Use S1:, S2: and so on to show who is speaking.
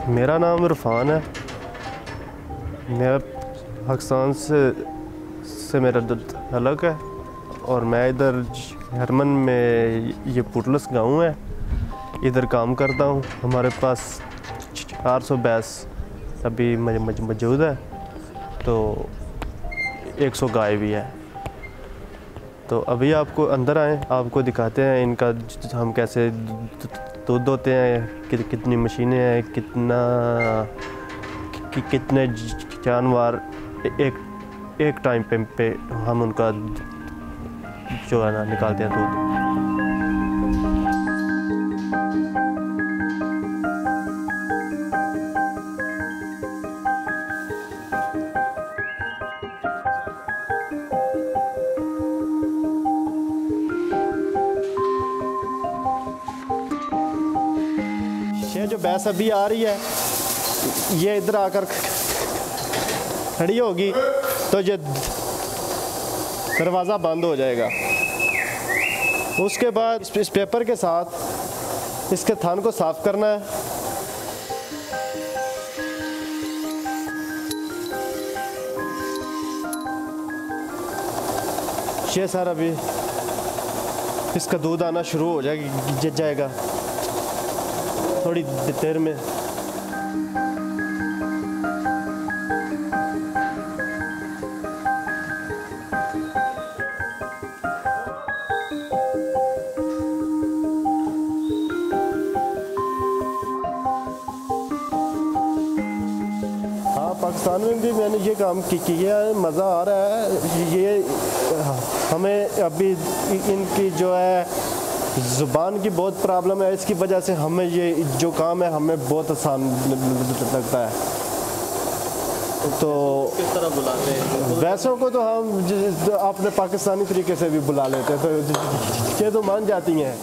S1: मेरा नाम इरफान है। मैं पाकिस्तान से मेरा ताल्लुक है और मैं इधर जर्मन में ये पुटलस गांव है, इधर काम करता हूँ। हमारे पास 400 भैंस अभी मौजूद है, तो 100 गाय भी है। तो अभी आपको अंदर आएँ, आपको दिखाते हैं इनका हम कैसे दूध होते हैं, कितनी मशीनें हैं, कितने जानवर एक टाइम पे हम उनका जो है ना निकालते हैं दूध। ये जो भैंस अभी आ रही है, ये इधर आकर खड़ी होगी तो ये दरवाज़ा बंद हो जाएगा। उसके बाद इस पेपर के साथ इसके थान को साफ करना है। ये सारा अभी इसका दूध आना शुरू हो जाएगा थोड़ी देर में। हाँ, पाकिस्तान में भी मैंने ये काम किया है, मज़ा आ रहा है। ये हमें अभी इनकी जो है ज़ुबान की बहुत प्रॉब्लम है, इसकी वजह से हमें ये जो काम है हमें बहुत आसान लगता है। तो
S2: किस तरह बुलाते हैं
S1: वैसों को? तो हम अपने पाकिस्तानी तरीके से भी बुला लेते हैं, तो ये तो मान जाती हैं।